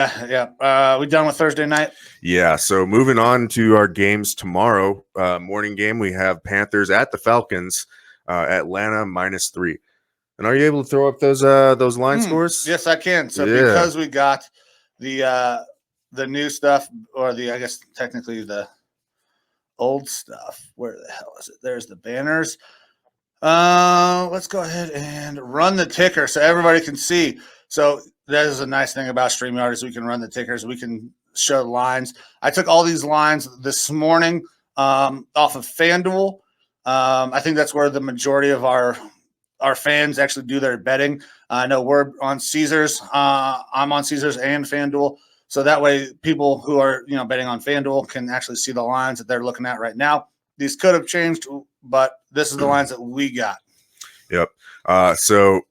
Yeah. We done with Thursday night? Yeah, so moving on to our games tomorrow. Morning game, we have Panthers at the Falcons, Atlanta -3. And are you able to throw up those line scores? Yes, I can. So because we got the new stuff, or I guess technically the old stuff. Where the hell is it? There's the banners. Let's go ahead and run the ticker so everybody can see. So that is a nice thing about StreamYard is we can run the tickers. We can show lines. I took all these lines this morning off of FanDuel. I think that's where the majority of our fans actually do their betting. I know we're on Caesars. I'm on Caesars and FanDuel. So that way people who are betting on FanDuel can actually see the lines that they're looking at right now. These could have changed, but this is the lines that we got. Yep. So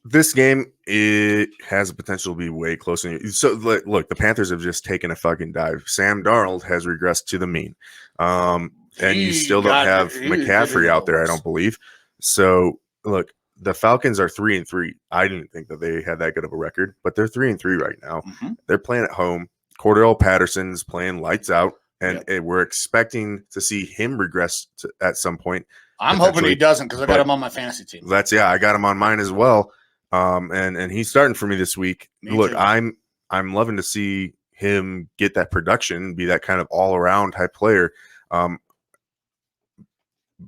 this game, it has the potential to be way closer. So look, the Panthers have just taken a fucking dive. Sam Darnold has regressed to the mean. And you still don't have McCaffrey out there, I don't believe. So look, the Falcons are 3-3. I didn't think that they had that good of a record, but they're 3-3 right now. Mm-hmm. They're playing at home. Cordell Patterson's playing lights out, and we're expecting to see him regress at some point. I'm hoping he doesn't because I got him on my fantasy team. I got him on mine as well. And he's starting for me this week. Look, too. I'm loving to see him get that production, be that kind of all around type player.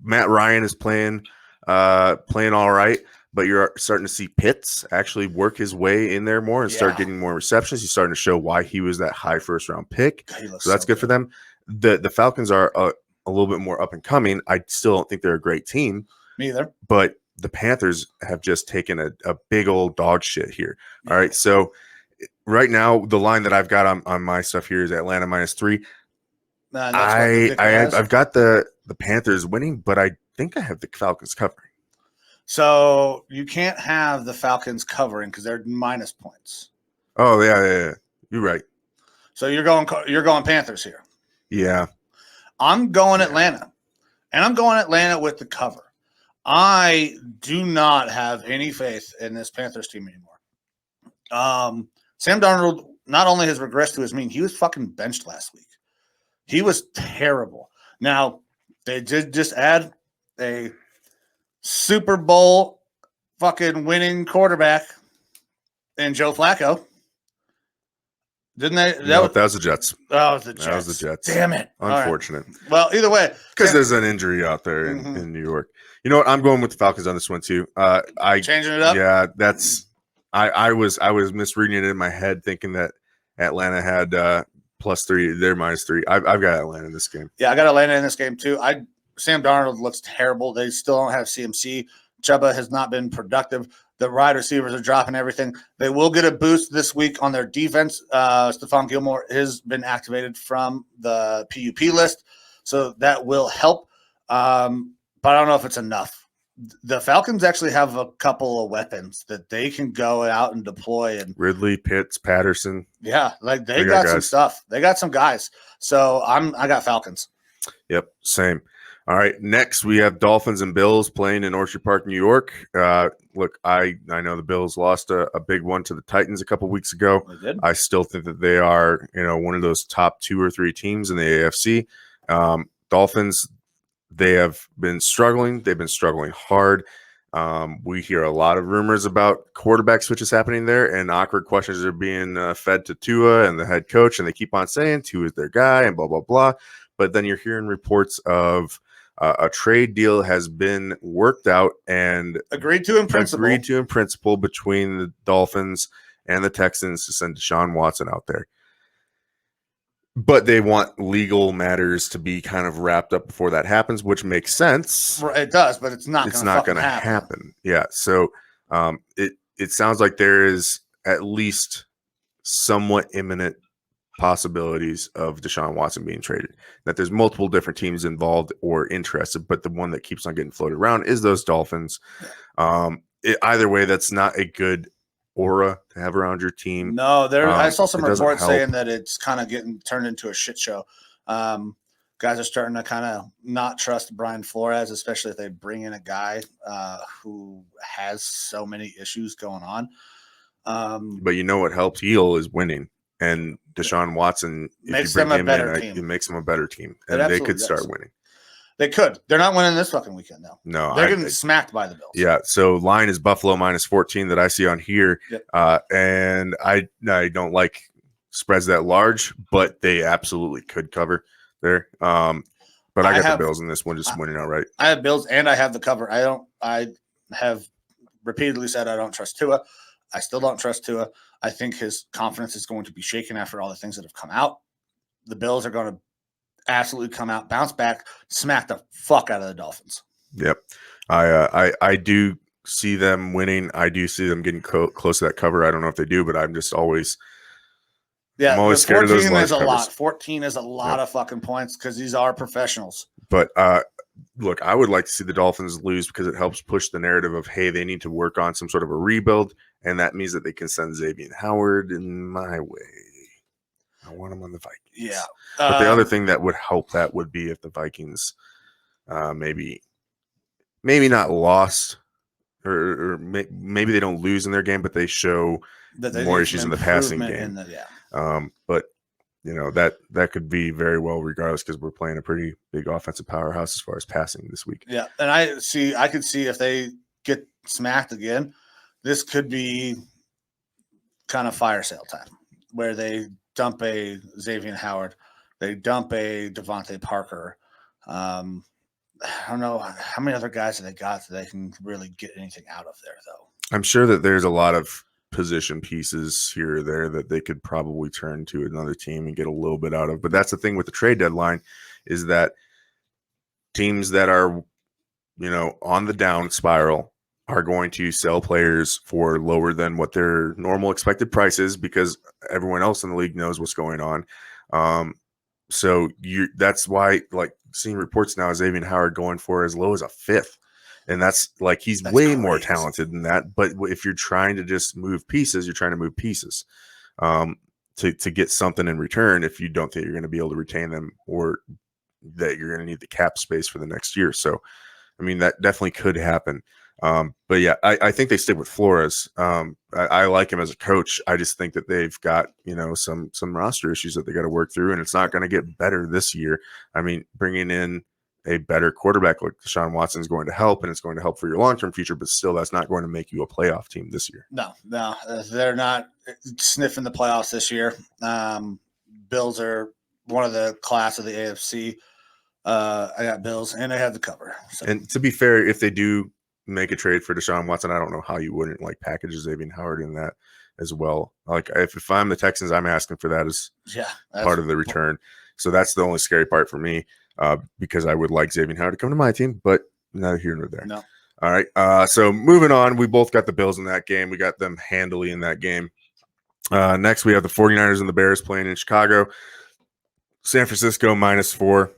Matt Ryan is playing all right, but you're starting to see Pitts actually work his way in there more and start getting more receptions. He's starting to show why he was that high first round pick. So that's good for them. The Falcons are a little bit more up and coming. I still don't think they're a great team. Me either. But the Panthers have just taken a big old dog shit here. All right. So right now, the line that I've got on my stuff here is Atlanta -3. I've got the Panthers winning, but I think I have the Falcons covering. So you can't have the Falcons covering because they're minus points. Oh yeah. You're right. So you're going Panthers here. Yeah. I'm going Atlanta, and I'm going Atlanta with the cover. I do not have any faith in this Panthers team anymore. Sam Darnold not only has regressed to his mean, he was fucking benched last week. He was terrible. Now, they did just add a Super Bowl fucking winning quarterback in Joe Flacco. Didn't they? That was the Jets. Oh, it was the Jets. That was the Jets. Damn it. Unfortunate. Right. Well, either way. Because there's an injury out there in New York. You know what? I'm going with the Falcons on this one too. Changing it up? Yeah, that's I was misreading it in my head thinking that Atlanta had +3. They're -3. I've got Atlanta in this game. Yeah, I got Atlanta in this game too. Sam Darnold looks terrible. They still don't have CMC. Chuba has not been productive. The wide receivers are dropping everything. They will get a boost this week on their defense. Stephon Gilmore has been activated from the PUP list, so that will help. But I don't know if it's enough. The Falcons actually have a couple of weapons that they can go out and deploy. And Ridley, Pitts, Patterson. Yeah, like they got some stuff. They got some guys. So I got Falcons. Yep, same. All right, next we have Dolphins and Bills playing in Orchard Park, New York. Look, I know the Bills lost a big one to the Titans a couple weeks ago. They did. I still think that they are, one of those top 2 or 3 teams in the AFC. Dolphins, they have been struggling. They've been struggling hard. We hear a lot of rumors about quarterback switches happening there, and awkward questions are being fed to Tua and the head coach, and they keep on saying Tua is their guy and blah, blah, blah. But then you're hearing reports of a trade deal has been worked out and agreed to in principle between the Dolphins and the Texans to send Deshaun Watson out there. But they want legal matters to be kind of wrapped up before that happens, which makes sense. It does, but it's not going to happen. Yeah. So it sounds like there is at least somewhat imminent possibilities of Deshaun Watson being traded. That there's multiple different teams involved or interested, but the one that keeps on getting floated around is those Dolphins. Either way, that's not a good aura to have around your team. No, I saw some reports saying that it's kind of getting turned into a shit show. Guys are starting to kind of not trust Brian Flores, especially if they bring in a guy who has so many issues going on. But you know what helps heal is winning. and Deshaun Watson, makes them a better team. It makes them a better team, and they could start winning. They could. They're not winning this fucking weekend, though. No, they're getting smacked by the Bills. Yeah. So line is Buffalo -14 that I see on here, yep. And I don't like spreads that large, but they absolutely could cover there. But I got the Bills in this one, just winning outright. I have Bills and I have the cover. I have repeatedly said I don't trust Tua. I still don't trust Tua. I think his confidence is going to be shaken after all the things that have come out. The Bills are going to absolutely come out, bounce back, smack the fuck out of the Dolphins. Yep. I do see them winning. I do see them getting close to that cover. I don't know if they do, but I'm just always I'm always scared of those large covers. 14 is a lot of fucking points because these are professionals. But look, I would like to see the Dolphins lose because it helps push the narrative of, hey, they need to work on some sort of a rebuild, and that means that they can send Desean Howard in my way. I want him on the Vikings. Yeah. But the other thing that would help that would be if the Vikings maybe not lost or maybe they don't lose in their game, but they show more issues in the passing game. But that could be very well regardless because we're playing a pretty big offensive powerhouse as far as passing this week. Yeah, and I could see if they get smacked again, this could be kind of fire sale time where they dump a Desean Howard, they dump a Devontae Parker. I don't know how many other guys have they got that they can really get anything out of there, though. I'm sure that there's a lot of position pieces here or there that they could probably turn to another team and get a little bit out of. But that's the thing with the trade deadline is that teams that are, on the down spiral are going to sell players for lower than what their normal expected price is because everyone else in the league knows what's going on. So that's why, like, seeing reports now is Desean Howard going for as low as a fifth. And that's way crazy. More talented than that. But if you're trying to just move pieces, you're trying to move pieces to get something in return if you don't think you're going to be able to retain them or that you're going to need the cap space for the next year. So, I mean, that definitely could happen. But yeah, I think they stick with Flores. I like him as a coach. I just think that they've got, some roster issues that they got to work through, and it's not going to get better this year. I mean, bringing in a better quarterback like Deshaun Watson is going to help, and it's going to help for your long-term future, but still that's not going to make you a playoff team this year. No, they're not sniffing the playoffs this year. Bills are one of the class of the AFC. I got Bills, and I have the cover. So. And to be fair, if they do make a trade for Deshaun Watson, I don't know how you wouldn't package Desean Howard in that as well. Like if I'm the Texans, I'm asking for that as part of the return. So that's the only scary part for me because I would like Desean Howard to come to my team, but neither here nor there. No. All right. So moving on, we both got the Bills in that game. We got them handily in that game. Next, we have the 49ers and the Bears playing in Chicago. San Francisco -4.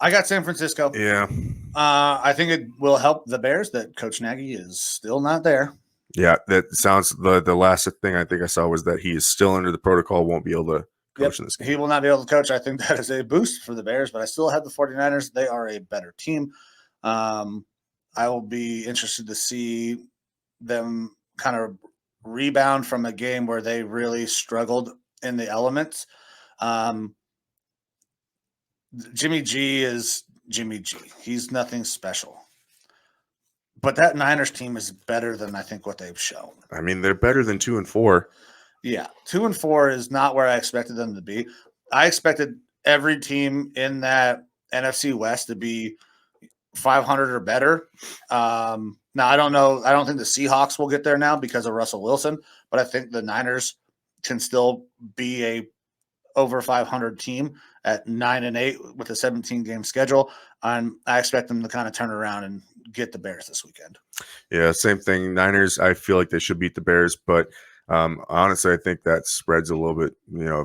I got San Francisco. Yeah. I think it will help the Bears that Coach Nagy is still not there. Yeah, that sounds the last thing I think I saw was that he is still under the protocol, won't be able to coach in this game. He will not be able to coach. I think that is a boost for the Bears, but I still have the 49ers. They are a better team. I will be interested to see them kind of rebound from a game where they really struggled in the elements. Jimmy G is Jimmy G. He's nothing special. But that Niners team is better than I think what they've shown. I mean, they're better than 2-4. Yeah, 2-4 is not where I expected them to be. I expected every team in that NFC West to be 500 or better. Now, I don't know. I don't think the Seahawks will get there now because of Russell Wilson, but I think the Niners can still be a over 500 team at 9-8 with a 17-game schedule. And I expect them to kind of turn around and get the Bears this weekend. Yeah, same thing. Niners, I feel like they should beat the Bears, but honestly, I think that spreads a little bit.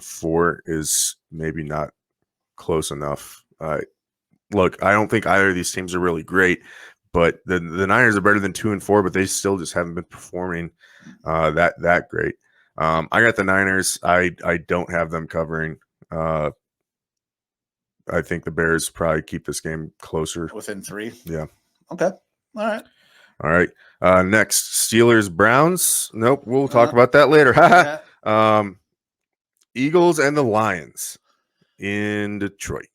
4 is maybe not close enough. Look, I don't think either of these teams are really great, but the Niners are better than 2-4, but they still just haven't been performing that great. I got the Niners. I don't have them covering. I think the Bears probably keep this game closer. Within 3? Yeah. Okay. All right. All right. Next, Steelers Browns. Nope, we'll talk about that later. Yeah. Eagles and the Lions in Detroit.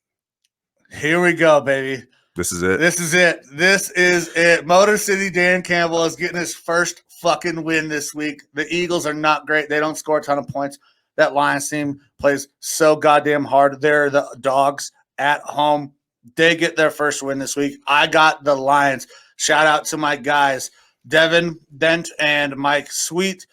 Here we go, baby. This is it. This is it. This is it. Motor City Dan Campbell is getting his first fucking win this week. The Eagles are not great. They don't score a ton of points. That Lions team plays so goddamn hard. They're the dogs at home. They get their first win this week. I got the Lions. Shout out to my guys, Devin Dent and Mike Sweet.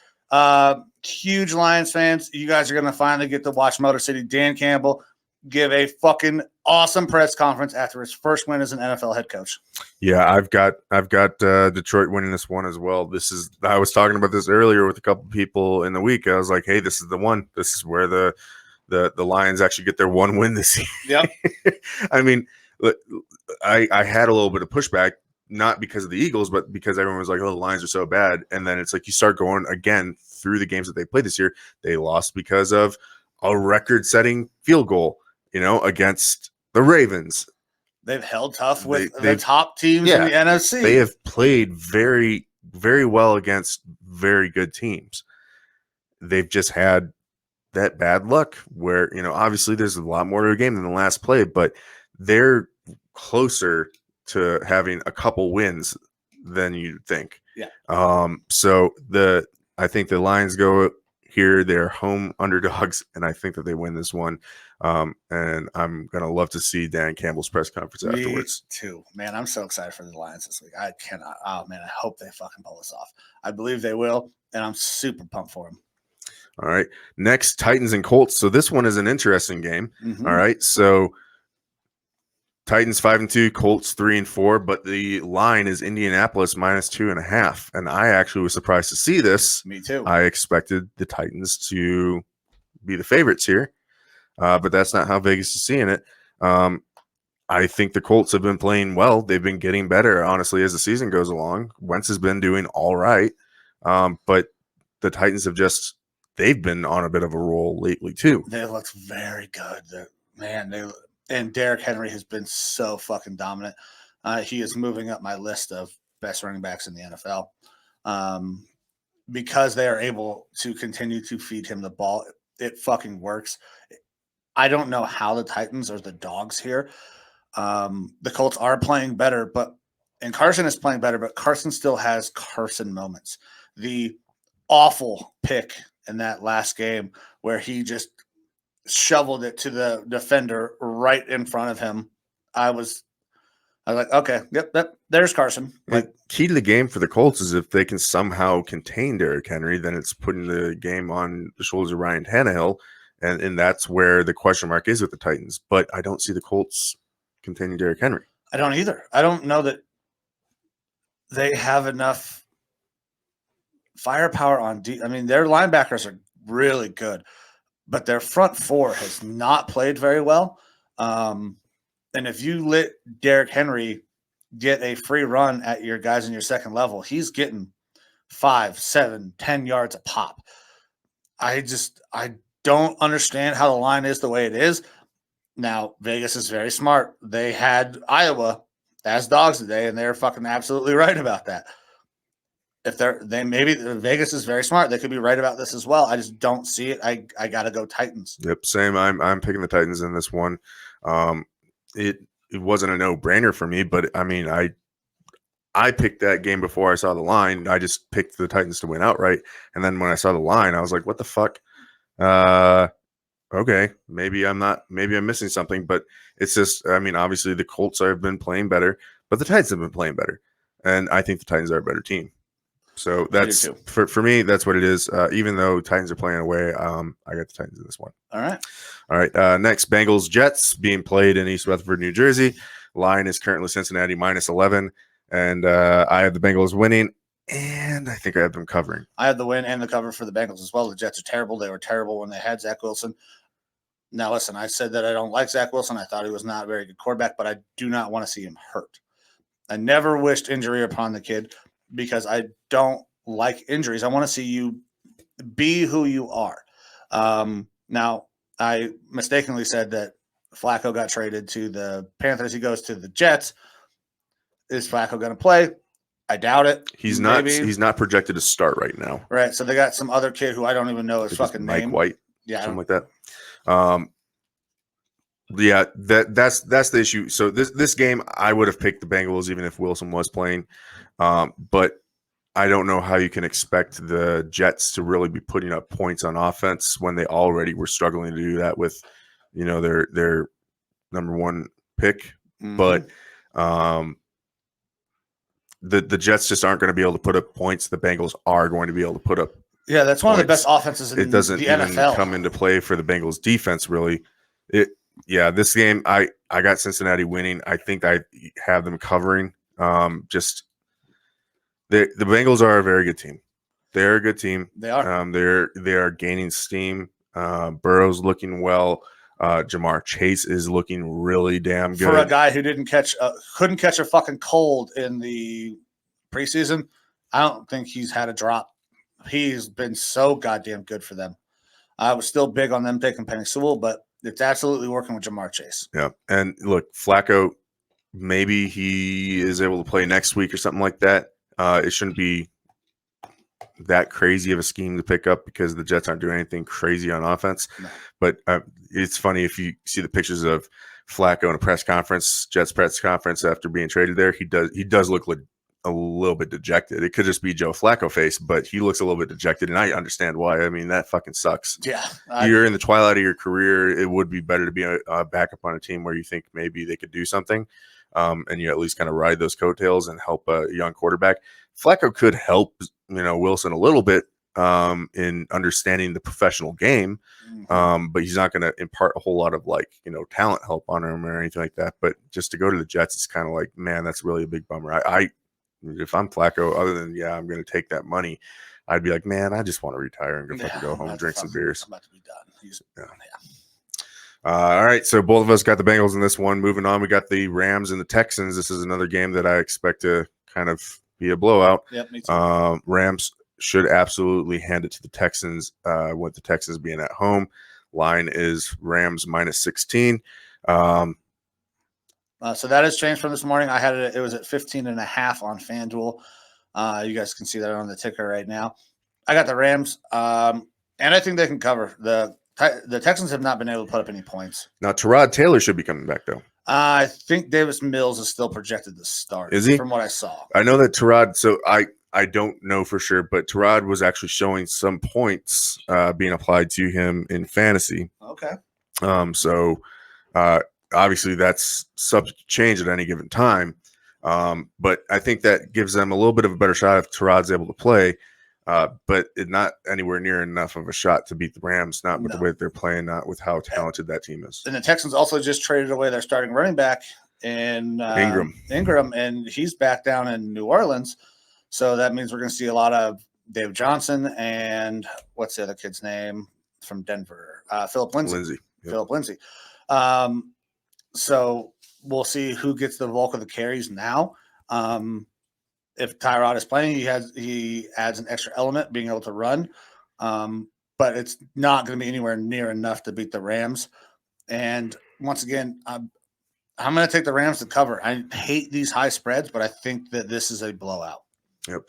Huge Lions fans. You guys are going to finally get to watch Motor City Dan Campbell give a fucking awesome press conference after his first win as an NFL head coach. Yeah, I've got Detroit winning this one as well. I was talking about this earlier with a couple people in the week. I was like, hey, this is the one. This is where the Lions actually get their one win this year. Yep. I mean, I had a little bit of pushback, not because of the Eagles, but because everyone was like, oh, the Lions are so bad. And then it's like you start going again through the games that they played this year. They lost because of a record-setting field goal, against the Ravens. They've held tough with the top teams in the NFC. They have played very, very well against very good teams. They've just had that bad luck where, obviously there's a lot more to a game than the last play, but they're closer to having a couple wins than you'd think. Yeah. So I think the Lions go here. They're home underdogs, and I think that they win this one. And I'm going to love to see Dan Campbell's press conference afterwards. Me too. Man, I'm so excited for the Lions this week. I cannot. Oh, man, I hope they fucking pull this off. I believe they will, and I'm super pumped for them. All right. Next, Titans and Colts. So this one is an interesting game. Mm-hmm. All right. So Titans 5-2, Colts 3-4, but the line is Indianapolis -2.5. And I actually was surprised to see this. Me too. I expected the Titans to be the favorites here. But that's not how Vegas is seeing it. I think the Colts have been playing well. They've been getting better, honestly, as the season goes along. Wentz has been doing all right. But the Titans they've been on a bit of a roll lately, too. They looked very good. And Derrick Henry has been so fucking dominant. He is moving up my list of best running backs in the NFL. Because they are able to continue to feed him the ball. It fucking works. I don't know how the Titans are the dogs here. The Colts are playing better, and Carson is playing better, but Carson still has Carson moments. The awful pick in that last game where he just shoveled it to the defender right in front of him. I was like, okay, yep, there's Carson. Like, key to the game for the Colts is if they can somehow contain Derrick Henry, then it's putting the game on the shoulders of Ryan Tannehill. And that's where the question mark is with the Titans. But I don't see the Colts containing Derrick Henry. I don't either. I don't know that they have enough firepower on I mean, their linebackers are really good, but their front four has not played very well. And if you let Derrick Henry get a free run at your guys in your second level, he's getting 5, 7, 10 yards a pop. I don't understand how the line is the way it is. Now, Vegas is very smart. They had Iowa as dogs today, and they're fucking absolutely right about that. Maybe Vegas is very smart. They could be right about this as well. I just don't see it. I got to go Titans. Yep, same. I'm picking the Titans in this one. It wasn't a no-brainer for me, but I mean, I picked that game before I saw the line. I just picked the Titans to win outright, and then when I saw the line, I was like, "What the fuck?" Okay, maybe I'm missing something, but it's just, I mean, obviously the Colts have been playing better, but the Titans have been playing better, and I think the Titans are a better team. So that's for me. That's what it is. Even though Titans are playing away, I got the Titans in this one. All right. Next, Bengals Jets being played in East Rutherford, New Jersey. Line is currently Cincinnati -11, and I have the Bengals winning, and I think I have them covering. I have the win and the cover for the Bengals as well. The Jets are terrible. They were terrible when they had Zach Wilson. Now, listen, I said that I don't like Zach Wilson. I thought he was not a very good quarterback, but I do not want to see him hurt. I never wished injury upon the kid because I don't like injuries. I want to see you be who you are. Now, I mistakenly said that Flacco got traded to the Panthers. He goes to the Jets. Is Flacco going to play? I doubt it. He's not projected to start right now. Right. So they got some other kid who I don't even know his fucking Mike name. White. Yeah. Something like that. Yeah, that's the issue. So this game, I would have picked the Bengals even if Wilson was playing. But I don't know how you can expect the Jets to really be putting up points on offense when they already were struggling to do that with, their number one pick. Mm-hmm. But the Jets just aren't going to be able to put up points. The Bengals are going to be able to put up. Yeah, that's one of the best offenses in the NFL. It doesn't even come into play for the Bengals defense, really. This game, I got Cincinnati winning. I think I have them covering. The Bengals are a very good team. They're a good team. They are. They are gaining steam. Burrow's looking well. Jamar Chase is looking really damn good for a guy who couldn't catch a fucking cold in the preseason. I don't think he's had a drop. He's been so goddamn good for them. I was still big on them taking Penny Sewell, but it's absolutely working with Jamar Chase. Yeah, and look, Flacco, maybe he is able to play next week or something like that. It shouldn't be that crazy of a scheme to pick up because the Jets aren't doing anything crazy on offense. No. But it's funny if you see the pictures of Flacco in a Jets press conference after being traded there. He does look like a little bit dejected. It could just be Joe Flacco face, but he looks a little bit dejected, and I understand why. I mean, that fucking sucks. Yeah, you're in the twilight of your career. It would be better to be a backup on a team where you think maybe they could do something, and you at least kind of ride those coattails and help a young quarterback. Flacco could help, Wilson a little bit in understanding the professional game, but he's not going to impart a whole lot of talent help on him or anything like that. But just to go to the Jets, it's kind of like, man, that's really a big bummer. If I'm Flacco, other than I'm going to take that money, I'd be like, man, I just want to retire and go home and drink some beers. I'm about to be done. All right, so both of us got the Bengals in this one. Moving on, we got the Rams and the Texans. This is another game that I expect to kind of be a blowout. Yep, me too. Rams should absolutely hand it to the Texans, with the Texans being at home. Line is Rams -16. So that has changed from this morning. I had it was at 15.5 on FanDuel. You guys can see that on the ticker right now. I got the Rams, and I think they can cover. The Texans have not been able to put up any points. Now, Tyrod Taylor should be coming back, though. I think Davis Mills is still projected to start. Is he? From what I saw. I know that Tyrod, so I don't know for sure, but Tyrod was actually showing some points being applied to him in fantasy. Okay. Obviously, that's subject to change at any given time. But I think that gives them a little bit of a better shot if Tyrod's able to play. But not anywhere near enough of a shot to beat the Rams, not with the way that they're playing, not with how talented that team is. And the Texans also just traded away their starting running back in Ingram, and he's back down in New Orleans. So that means we're going to see a lot of Dave Johnson and what's the other kid's name from Denver? Philip Lindsay. Yep. Philip Lindsay. So we'll see who gets the bulk of the carries now. If Tyrod is playing, he adds an extra element, being able to run. But it's not going to be anywhere near enough to beat the Rams. And once again, I'm going to take the Rams to cover. I hate these high spreads, but I think that this is a blowout. Yep.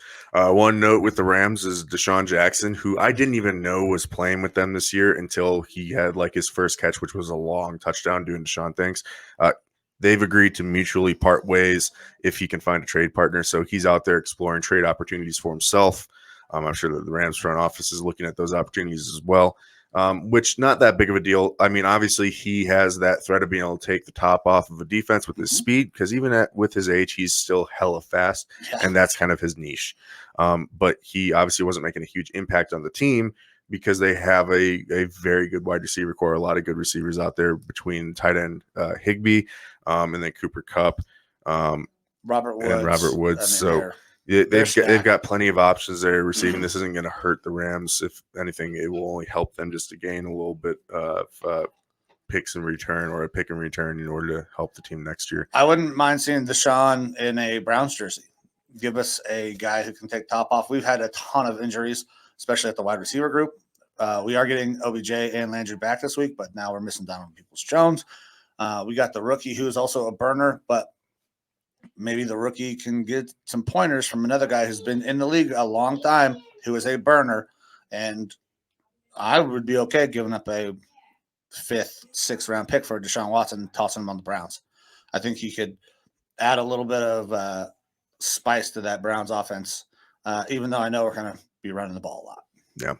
One note with the Rams is Desean Jackson, who I didn't even know was playing with them this year until he had his first catch, which was a long touchdown doing Deshaun things. They've agreed to mutually part ways if he can find a trade partner. So he's out there exploring trade opportunities for himself. I'm sure that the Rams front office is looking at those opportunities as well, which not that big of a deal. I mean, obviously he has that threat of being able to take the top off of a defense with his speed, because even with his age, he's still hella fast, and that's kind of his niche. But he obviously wasn't making a huge impact on the team because they have a very good wide receiver core, a lot of good receivers out there between tight end Higbee, and then Cooper Kupp, Robert Woods. I mean, they've got plenty of options there receiving. This isn't going to hurt the Rams. If anything, it will only help them just to gain a little bit of picks in return, or a pick in return, in order to help the team next year. I wouldn't mind seeing Deshaun in a Browns jersey. Give us a guy who can take top off. We've had a ton of injuries, especially at the wide receiver group. We are getting OBJ and Landry back this week, but now we're missing Donovan Peoples-Jones. We got the rookie who is also a burner, but maybe the rookie can get some pointers from another guy who's been in the league a long time, who is a burner. And I would be okay giving up a 5th, 6th round pick for Deshaun Watson, tossing him on the Browns. I think he could add a little bit of spice to that Browns offense, even though I know we're going to be running the ball a lot. Yeah.